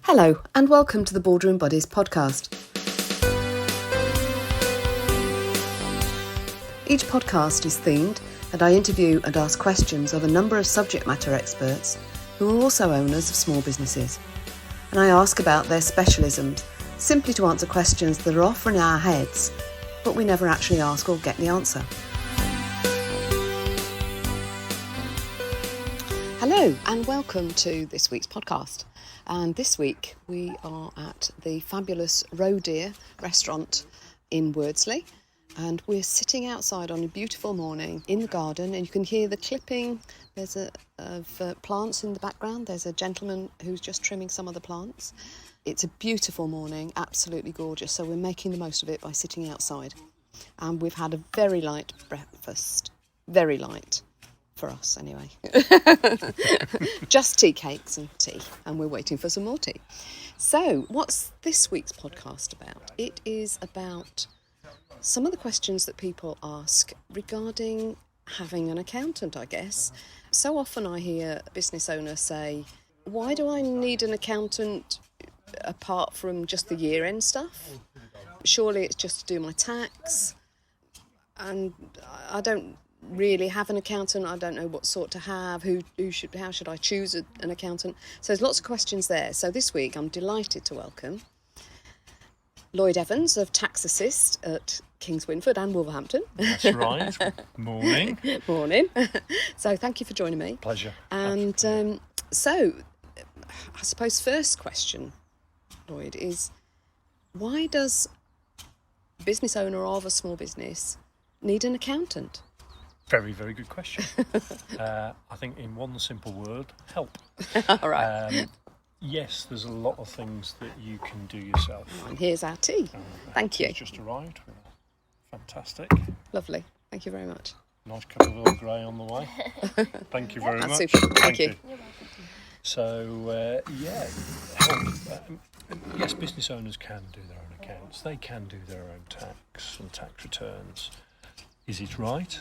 Hello and welcome to the Boardroom Buddies podcast. Each podcast is themed and I interview and ask questions of a number of subject matter experts who are also owners of small businesses. And I ask about their specialisms simply to answer questions that are often in our heads, but we never actually ask or get the answer. Hello and welcome to this week's podcast. And this week we are at the fabulous Roe Deer restaurant in Wordsley. And we're sitting outside on a beautiful morning in the garden, and you can hear the clipping. There's of plants in the background. There's a gentleman who's just trimming some of the plants. It's a beautiful morning, absolutely gorgeous. So we're making the most of it by sitting outside. And we've had a very light breakfast, very light. For us, anyway. Just tea cakes and tea, and we're waiting for some more tea. So, what's this week's podcast about? It is about some of the questions that people ask regarding having an accountant, I guess. So often I hear business owners say, why do I need an accountant apart from just the year-end stuff? Surely it's just to do my tax, and I don't really have an accountant. I don't know what sort to have, how should I choose an accountant? So there's lots of questions there. So this week I'm delighted to welcome Lloyd Evans of Tax Assist at Kings Winford and Wolverhampton. That's right. Morning. Morning. So thank you for joining me. Pleasure. And so I suppose first question, Lloyd, is why does a business owner of a small business need an accountant? Very, very good question. I think in one simple word, help. All right. Yes, there's a lot of things that you can do yourself. And here's our tea. Thank you. It's just arrived. Fantastic. Lovely. Thank you very much. Nice cup of Earl Grey on the way. Thank you very much. Super. Thank you. So, help. Yes, business owners can do their own accounts. They can do their own tax and tax returns. Is it right?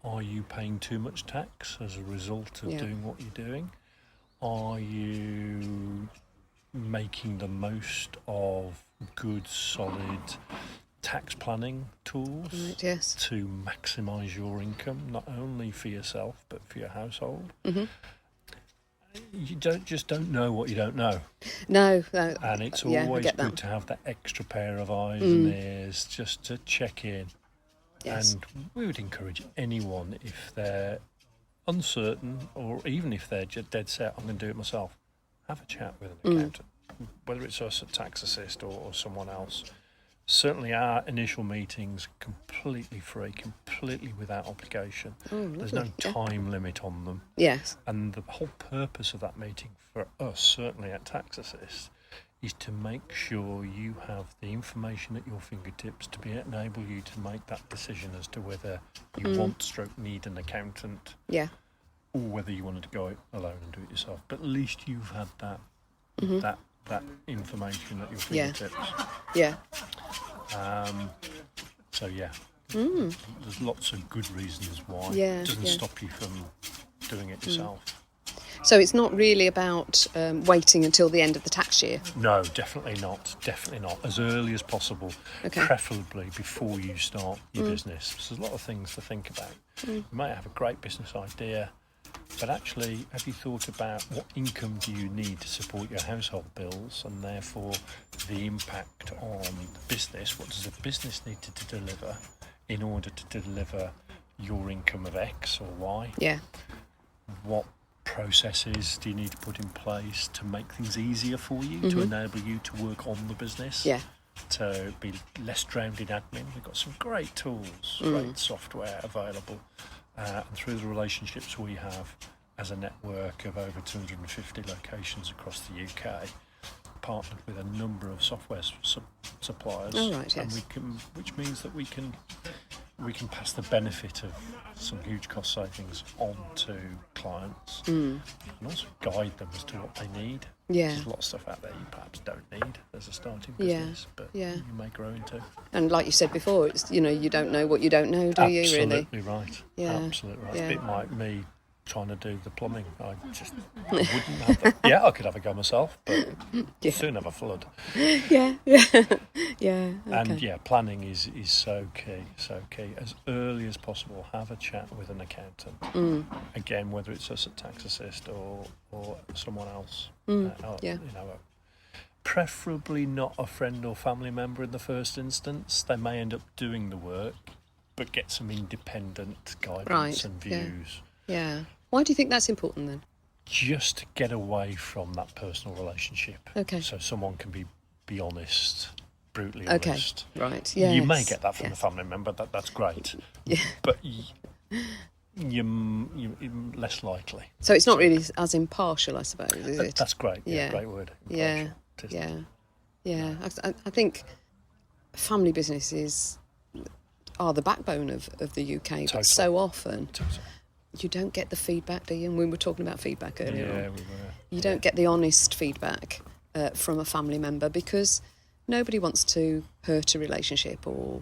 Are you paying too much tax as a result of doing what you're doing? Are you making the most of good, solid tax planning tools to maximise your income, not only for yourself but for your household? Mm-hmm. You don't know what you don't know. No. And it's always good to have that extra pair of eyes and ears just to check in. Yes. And we would encourage anyone, if they're uncertain or even if they're just dead set, I'm going to do it myself, have a chat with an accountant, whether it's us at Tax Assist or someone else. Certainly our initial meetings completely free, completely without obligation. There's no time limit on them. Yes. And the whole purpose of that meeting for us, certainly at Tax Assist, is to make sure you have the information at your fingertips to enable you to make that decision as to whether you need an accountant, or whether you wanted to go it alone and do it yourself. But at least you've had that information at your fingertips. There's lots of good reasons why. It doesn't stop you from doing it yourself. So it's not really about waiting until the end of the tax year? No, definitely not. Definitely not. As early as possible, preferably before you start your business. There's a lot of things to think about. You might have a great business idea, but actually, have you thought about what income do you need to support your household bills, and therefore the impact on the business? What does the business need to deliver in order to deliver your income of X or Y? Yeah. What processes do you need to put in place to make things easier for you, to enable you to work on the business, to be less drowned in admin? We've got some great tools, great software available, and through the relationships we have as a network of over 250 locations across the UK, partnered with a number of software suppliers, which means that we can pass the benefit of some huge cost savings on to clients and also guide them as to what they need. There's a lot of stuff out there you perhaps don't need as a starting business, but you may grow into. And like you said before, it's you don't know what you don't know, do you? Really? Absolutely right. Absolutely right. It's a bit like me trying to do the plumbing. I wouldn't have that. Yeah, I could have a go myself, but soon have a flood. Yeah. Okay. And planning is so key. As early as possible, have a chat with an accountant. Again, whether it's us at Tax Assist or someone else. Preferably not a friend or family member in the first instance. They may end up doing the work, but get some independent guidance and views. Yeah. Why do you think that's important then? Just to get away from that personal relationship. Okay. So someone can be honest, brutally honest. Right. Yes. You may get that from a family member. That's great. Yeah. But you're less likely. So it's not really as impartial, I suppose, is it? That's great. Yeah. Great word. Impartial. Yeah. I think family businesses are the backbone of the UK, Totally. but so often Totally. you don't get the feedback, do you? And we were talking about feedback earlier on. Yeah, we were. You don't get the honest feedback from a family member because nobody wants to hurt a relationship or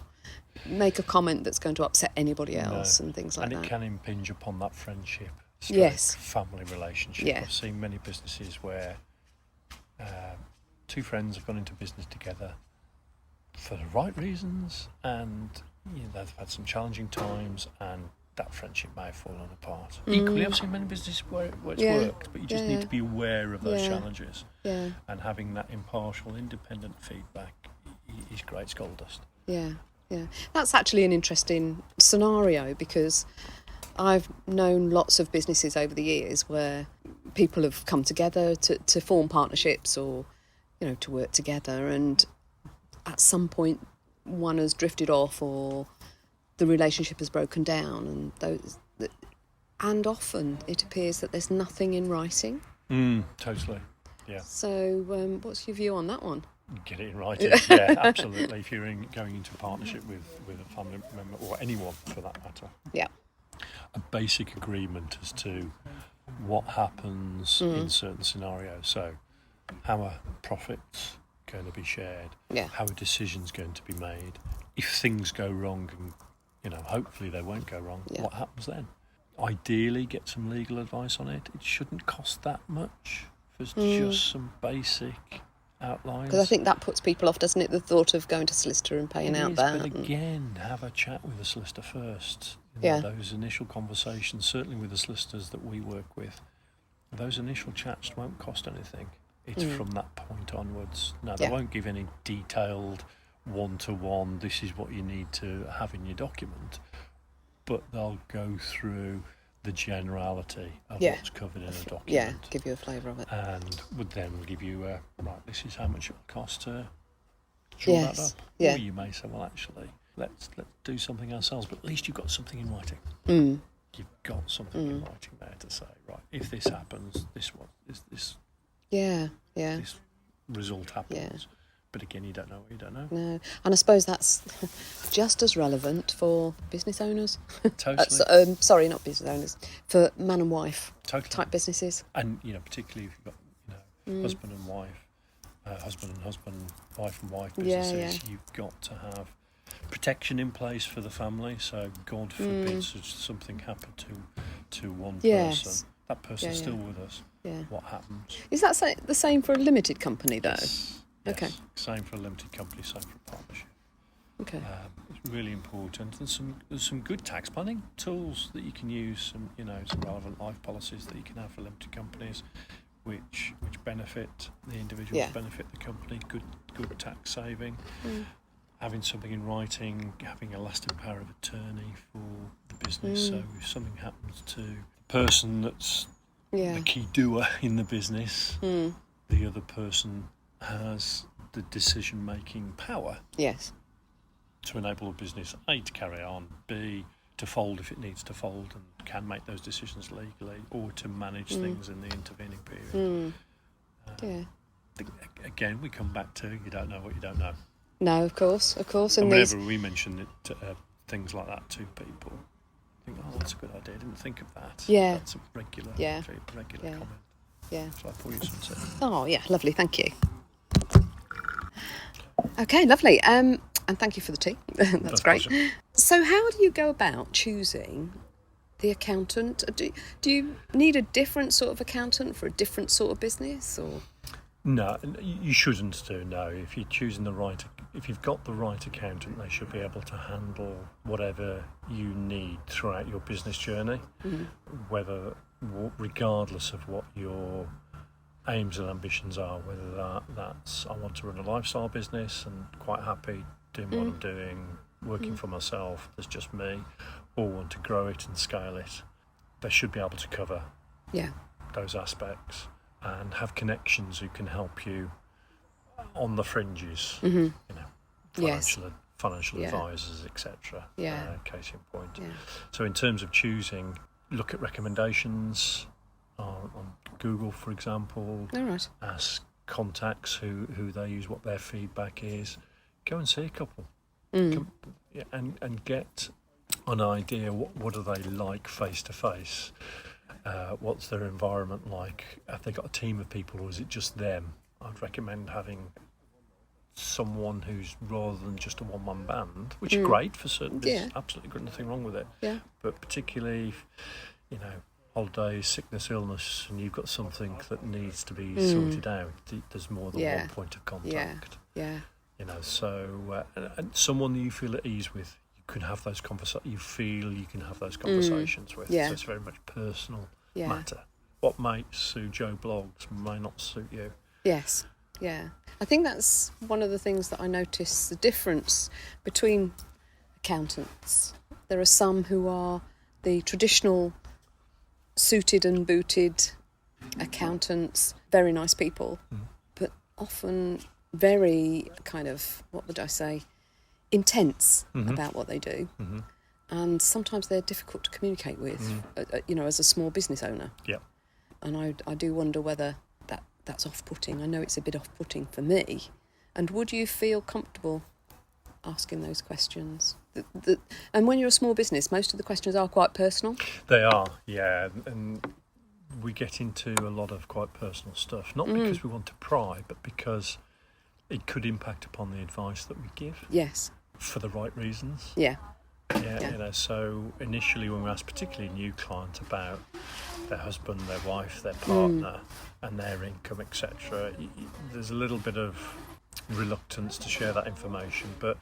make a comment that's going to upset anybody else and things like that. And it can impinge upon that friendship, Yes. family relationship. Yeah. I've seen many businesses where two friends have gone into business together for the right reasons, and they've had some challenging times, and that friendship may have fallen apart. Equally, I've seen many businesses where it's worked, but you just need to be aware of those challenges. Yeah. And having that impartial, independent feedback is great. It's gold dust. Yeah. That's actually an interesting scenario because I've known lots of businesses over the years where people have come together to form partnerships or, to work together, and at some point one has drifted off or the relationship has broken down, and often it appears that there's nothing in writing. Totally. Yeah. So what's your view on that one? Get it in writing. Yeah, absolutely. If you're going into a partnership with a family member or anyone for that matter. Yeah. A basic agreement as to what happens in certain scenarios. So how are profits going to be shared? Yeah. How are decisions going to be made? If things go wrong, and hopefully they won't go wrong, what happens then? Ideally, get some legal advice on it. It shouldn't cost that much for just some basic outlines. Because I think that puts people off, doesn't it? The thought of going to solicitor and paying out that. But again, have a chat with the solicitor first. Those initial conversations, certainly with the solicitors that we work with, those initial chats won't cost anything. It's from that point onwards. Now, they won't give any detailed one-to-one, this is what you need to have in your document, but they'll go through the generality of what's covered in a document. Yeah, give you a flavour of it. And would then give you this is how much it will cost to draw that up. Yeah. Or you may say, well, actually, let's do something ourselves, but at least you've got something in writing. You've got something in writing there to say, right, if this happens, this result happens. Yeah. But again, you don't know what you don't know. No, and I suppose that's just as relevant for business owners. Totally. Sorry, not business owners, for man and wife type businesses. And particularly if you've got husband and wife, husband and husband, wife and wife businesses, you've got to have protection in place for the family. So God forbid something happened to one person, that person's still with us. Yeah. What happens? Is that the same for a limited company though? Yes. Okay. Same for a limited company, same for a partnership. Okay. It's really important. There's some good tax planning tools that you can use. Some relevant life policies that you can have for limited companies, which benefit the individuals, benefit the company. Good tax saving. Having something in writing, having a lasting power of attorney for the business. So if something happens to the person that's the key doer in the business, the other person has the decision-making power to enable a business, A, to carry on, B, to fold if it needs to fold and can make those decisions legally, or to manage things in the intervening period. Again, we come back to you don't know what you don't know. No, of course. And whenever we mention it, things like that to people, I think, that's a good idea. I didn't think of that. Yeah. That's a regular comment. Yeah. So I pour you some tea. Oh, yeah, lovely, thank you. Okay, lovely. And thank you for the tea. That's great. Pleasure. So how do you go about choosing the accountant? Do you need a different sort of accountant for a different sort of business, or? No, you shouldn't do. No, if you've got the right accountant, they should be able to handle whatever you need throughout your business journey, regardless of what your aims and ambitions are. Whether that's I want to run a lifestyle business and quite happy doing what I'm doing, working for myself, there's just me, or want to grow it and scale it. They should be able to cover those aspects and have connections who can help you on the fringes, financial advisors, etc. Case in point. Yeah. So in terms of choosing, look at recommendations on Google, for example. All right. Ask contacts who they use, what their feedback is. Go and see a couple, and get an idea what are they like face to face. What's their environment like? Have they got a team of people, or is it just them? I'd recommend having someone who's, rather than just a one-man band, which is great for certain. There's absolutely got nothing wrong with it. Yeah. But particularly, holidays, sickness, illness, and you've got something that needs to be sorted out. There's more than one point of contact. Yeah. So and someone that you feel at ease with, you can have those conversations with. Yeah. So it's very much personal matter. What might suit Joe Bloggs may not suit you. Yes. Yeah. I think that's one of the things that I notice, the difference between accountants. There are some who are the traditional suited and booted accountants, very nice people, but often very kind of, what would I say, intense about what they do. And sometimes they're difficult to communicate with, as a small business owner. Yeah. And I do wonder whether that's off-putting. I know it's a bit off-putting for me. And would you feel comfortable asking those questions? And when you're a small business, most of the questions are quite personal. They are, yeah. And we get into a lot of quite personal stuff, not because we want to pry, but because it could impact upon the advice that we give. Yes. For the right reasons. Yeah. Yeah. So initially when we ask particularly new clients about their husband, their wife, their partner and their income, etc., there's a little bit of reluctance to share that information, but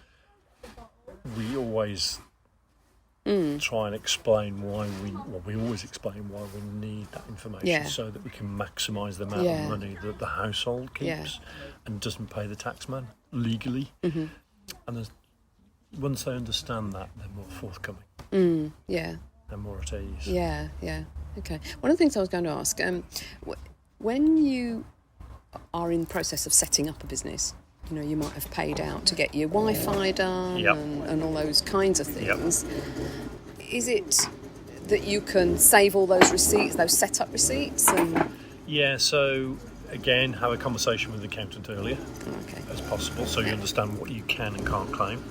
we always try and explain we always explain why we need that information so that we can maximise the amount of money that the household keeps and doesn't pay the taxman legally. And once they understand that, they're more forthcoming. They're more at ease. Yeah. Okay. One of the things I was going to ask, when you are in the process of setting up a business, you might have paid out to get your Wi-Fi done and all those kinds of things. Is it that you can save all those receipts, those setup receipts? Yeah, so again, have a conversation with the accountant earlier as possible, so you understand what you can and can't claim.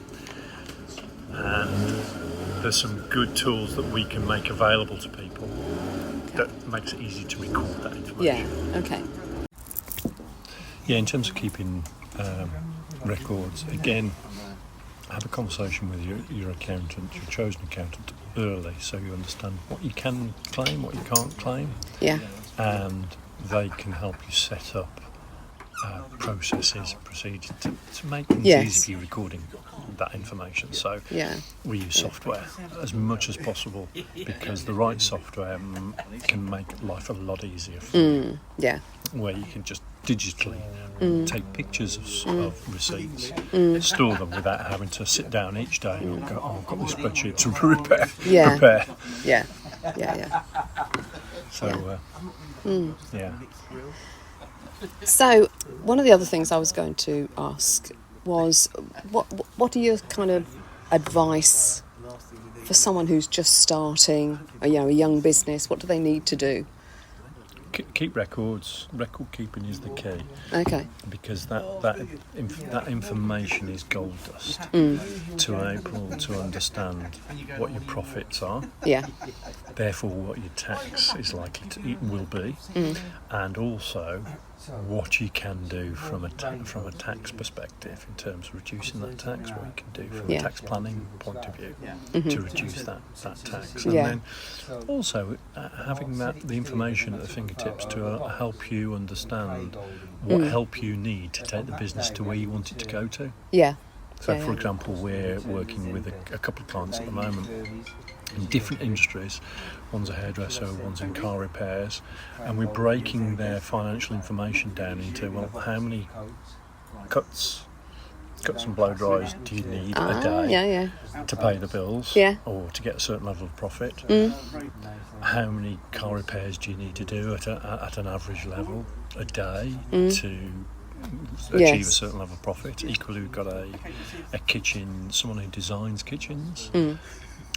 And there's some good tools that we can make available to people that makes it easy to record that information. Yeah, okay. Yeah, in terms of keeping records, again, have a conversation with your accountant, your chosen accountant, early, so you understand what you can claim, what you can't claim. Yeah. And they can help you set up processes, procedures to make things easy for you recording that information. So we use software as much as possible because the right software can make life a lot easier for you. Yeah. Where you can just digitally take pictures of receipts, store them without having to sit down each day and go, I've got this spreadsheet to prepare. Yeah. So, So, one of the other things I was going to ask was, what are your kind of advice for someone who's just starting, a young business? What do they need to do? Keep records. Record keeping is the key. Okay. Because that information is gold dust to able to understand what your profits are. Yeah. Therefore, what your tax is likely to will be, and also what you can do from a tax perspective in terms of reducing that tax, what you can do from a tax planning point of view to reduce that tax, and then also having the information at the fingertips to help you understand what help you need to take the business to where you want it to go to. So, for example, we're working with a couple of clients at the moment in different industries. One's a hairdresser, one's in car repairs, and we're breaking their financial information down into, well, how many cuts and blow dries do you need a day to pay the bills or to get a certain level of profit? How many car repairs do you need to do at an average level a day to achieve a certain level of profit? Equally, we've got a kitchen, someone who designs kitchens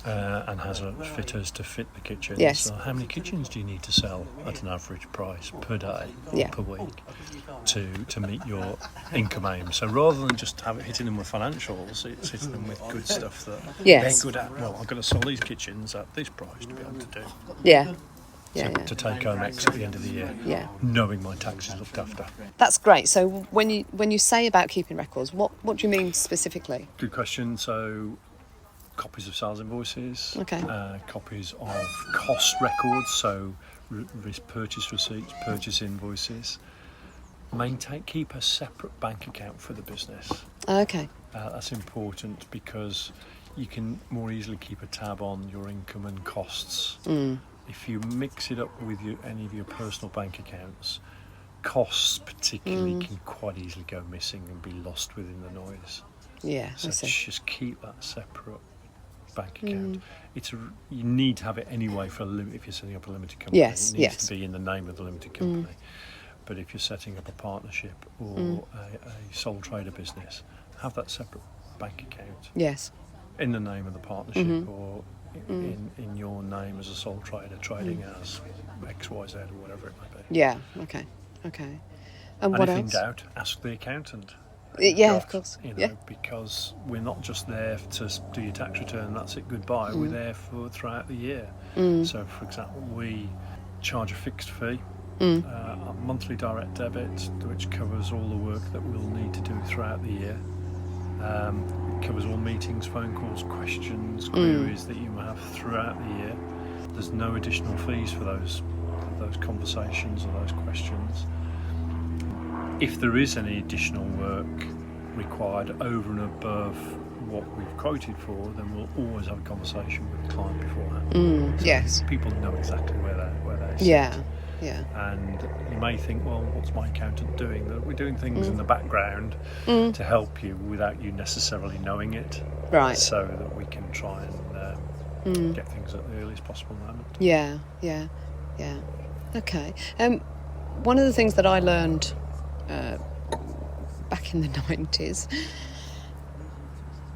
and has fitters to fit the kitchens. So how many kitchens do you need to sell at an average price per day or per week to meet your income aim? So rather than just hitting them with financials, it's hitting them with good stuff that they're good at. Well, I've got to sell these kitchens at this price to be able to do. To take home X at the end of the year, knowing my tax is looked after. That's great. So when you say about keeping records, what do you mean specifically? Good question. So copies of sales invoices, copies of cost records, so purchase receipts, purchase invoices. Keep a separate bank account for the business. That's important because you can more easily keep a tab on your income and costs. If you mix it up with any of your personal bank accounts, costs particularly can quite easily go missing and be lost within the noise. So just keep that separate bank account. You need to have it anyway if you're setting up a limited company. It needs to be in the name of the limited company. But if you're setting up a partnership or a sole trader business, have that separate bank account. In the name of the partnership or in your name as a sole trader, trading as XYZ or whatever it may be. And what if in else? doubt, ask the accountant. Of course. Because we're not just there to do your tax return, that's it, goodbye. We're there throughout the year. So, for example, we charge a fixed fee, a monthly direct debit, which covers all the work that we'll need to do throughout the year. It covers all meetings, phone calls, questions, queries that you have throughout the year. There's no additional fees for those conversations or those questions. If there is any additional work required over and above what we've quoted for, then we'll always have a conversation with the client beforehand. So people know exactly where they sit. And you may think, well, what's my accountant doing? That we're doing things in the background to help you without you necessarily knowing it, so that we can try and get things at the earliest possible moment. Okay. One of the things that I learned back in the 90s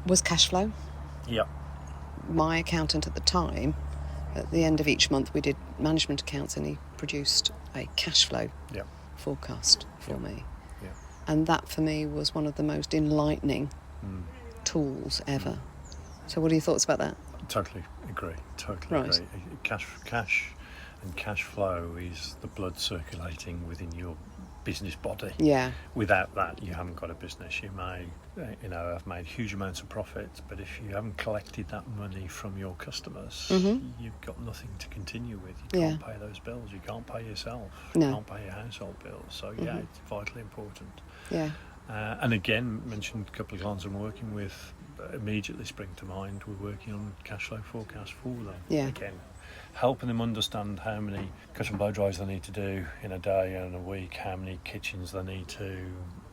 was cash flow. My accountant at the time, at the end of each month, we did management accounts, and he produced a cash flow forecast for me. And that for me was one of the most enlightening tools ever. So what are your thoughts about that? Totally agree. Agree. Cash and cash flow is the blood circulating within your business body. Without that, you haven't got a business. You may, have made huge amounts of profits, but if you haven't collected that money from your customers, you've got nothing to continue with. You can't pay those bills. You can't pay yourself. You can't pay your household bills. So it's vitally important. And again, mentioned a couple of clients I'm working with immediately spring to mind. We're working on cash flow forecasts for them. Again, helping them understand how many cut and blow dries they need to do in a day and a week, how many kitchens they need to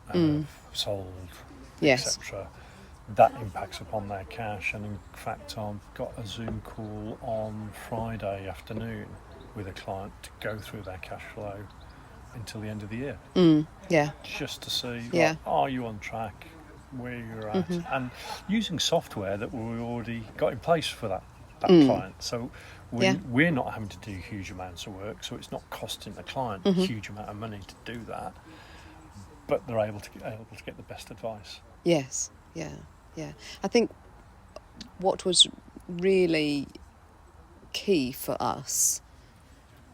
have sold, etc. That impacts upon their cash. And in fact, I've got a Zoom call on Friday afternoon with a client to go through their cash flow until the end of the year. Just to see, are you on track, where you're at, and using software that we already got in place for that client. So we're not having to do huge amounts of work, so it's not costing the client a huge amount of money to do that, but they're able to get the best advice. I think what was really key for us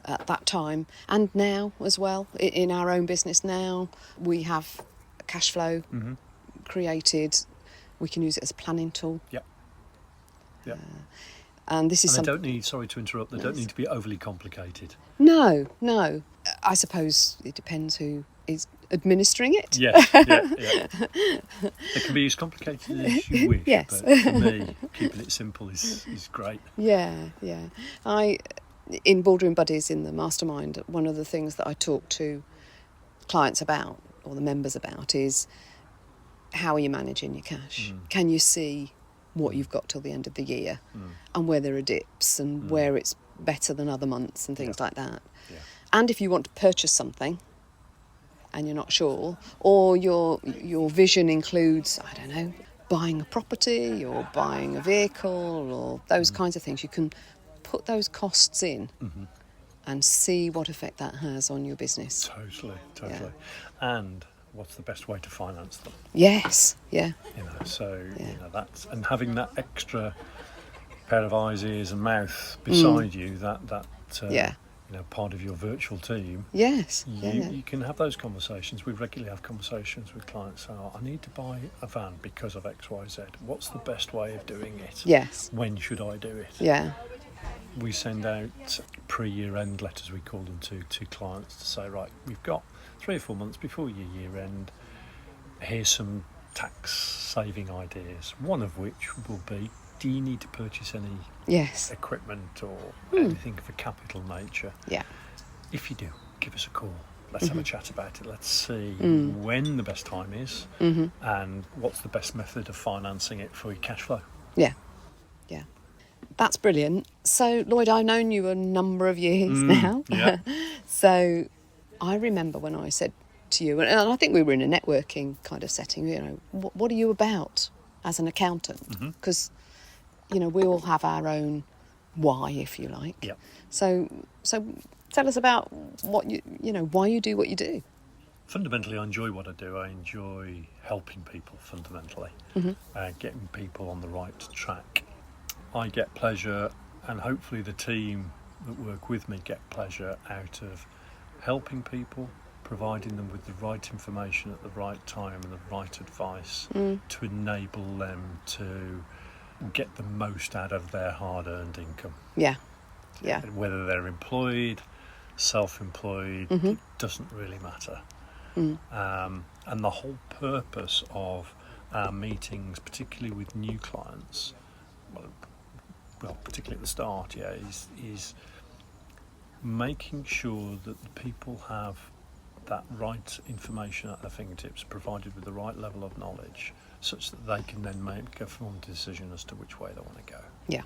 at that time, and now as well in our own business. Now we have a cash flow created. We can use it as a planning tool. Yep. Yep. And this is and they something. don't need. Sorry to interrupt. They don't need to be overly complicated. No. I suppose it depends who is administering it. Yes. Yeah. It can be as complicated as you wish. Yes. But for me, keeping it simple is great. Yeah. In Boardroom Buddies, in the mastermind, one of the things that I talk to clients about, or the members about, is how are you managing your cash? Can you see what you've got till the end of the year, and where there are dips, and where it's better than other months, and things like that? Yeah. And if you want to purchase something and you're not sure, or your vision includes, I don't know, buying a property or buying a vehicle or those kinds of things, you can put those costs in and see what effect that has on your business. Totally. And what's the best way to finance them? Yes, yeah. That's, and having that extra pair of eyes, ears and mouth beside you, that part of your virtual team. Yes. You can have those conversations. We regularly have conversations with clients saying, I need to buy a van because of X, Y, Z. What's the best way of doing it? Yes. When should I do it? Yeah. We send out pre-year end letters, we call them, to clients to say, right, we've got 3 or 4 months before your year end. Here's some tax saving ideas. One of which will be, do you need to purchase any equipment or anything of a capital nature? Yeah. If you do, give us a call. Let's have a chat about it. Let's see when the best time is and what's the best method of financing it for your cash flow. Yeah. That's brilliant. So, Lloyd, I've known you a number of years now. Yeah. So I remember when I said to you, and I think we were in a networking kind of setting, what are you about as an accountant? Because, we all have our own why, if you like. Yeah. So tell us about what why you do what you do. Fundamentally, I enjoy what I do. I enjoy helping people fundamentally, getting people on the right track. I get pleasure, and hopefully the team that work with me get pleasure out of helping people, providing them with the right information at the right time and the right advice to enable them to get the most out of their hard-earned income. Yeah. Whether they're employed, self-employed, it doesn't really matter. And the whole purpose of our meetings, particularly with new clients, well, particularly at the start, is making sure that the people have that right information at their fingertips, provided with the right level of knowledge, such that they can then make a formed decision as to which way they want to go. Yeah.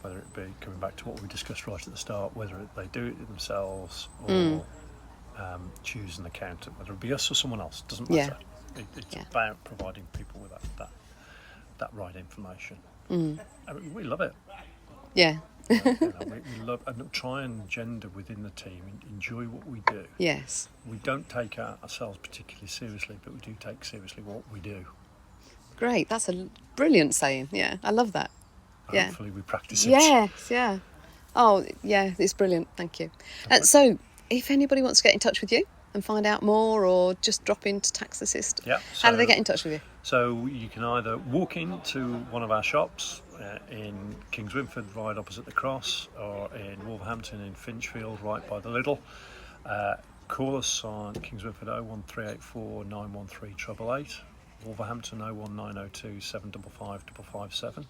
Whether it be, coming back to what we discussed right at the start, whether they do it themselves or choose an accountant, whether it be us or someone else, doesn't matter. It's about providing people with that right information. We love it. Yeah. We love and try and gender within the team, enjoy what we do. Yes. We don't take ourselves particularly seriously, but we do take seriously what we do. Great. That's a brilliant saying. Yeah, I love that. Yeah. Hopefully we practice it. Yes, yeah. Oh, yeah, it's brilliant. Thank you. So, if anybody wants to get in touch with you and find out more, or just drop into Tax Assist, how do they get in touch with you? So you can either walk into one of our shops in Kings Winford, right opposite the Cross, or in Wolverhampton in Finchfield, right by the Lidl. Call us on Kings Winford 01384 913 888, Wolverhampton 01902 755 557,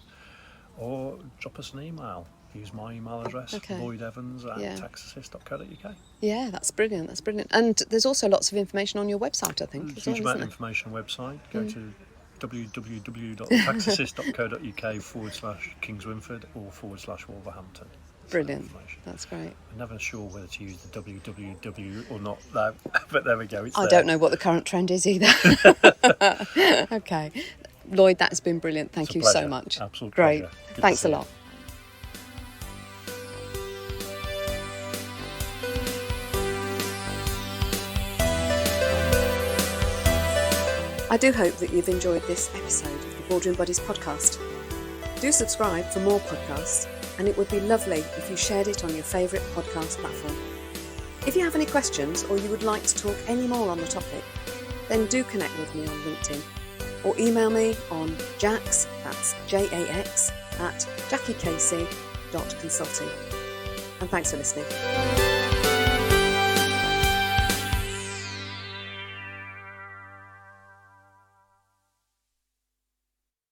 or drop us an email. Use my email address, lloydevans@taxassist.co.uk. Yeah, that's brilliant. That's brilliant. And there's also lots of information on your website, I think. Huge amount of information on the website. Go to www.taxassist.co.uk/Kingswinford or /Wolverhampton. Brilliant. That's great. I'm never sure whether to use the www or not, though, but there we go. I don't know what the current trend is either. Okay. Lloyd, that has been brilliant. Thank you so much. Absolute great. pleasure. Good Thanks to a see lot. I do hope that you've enjoyed this episode of the Boardroom Buddies podcast. Do subscribe for more podcasts, and it would be lovely if you shared it on your favourite podcast platform. If you have any questions or you would like to talk any more on the topic, then do connect with me on LinkedIn or email me on jax, that's JAX, @jackiecasey.consulting. And thanks for listening.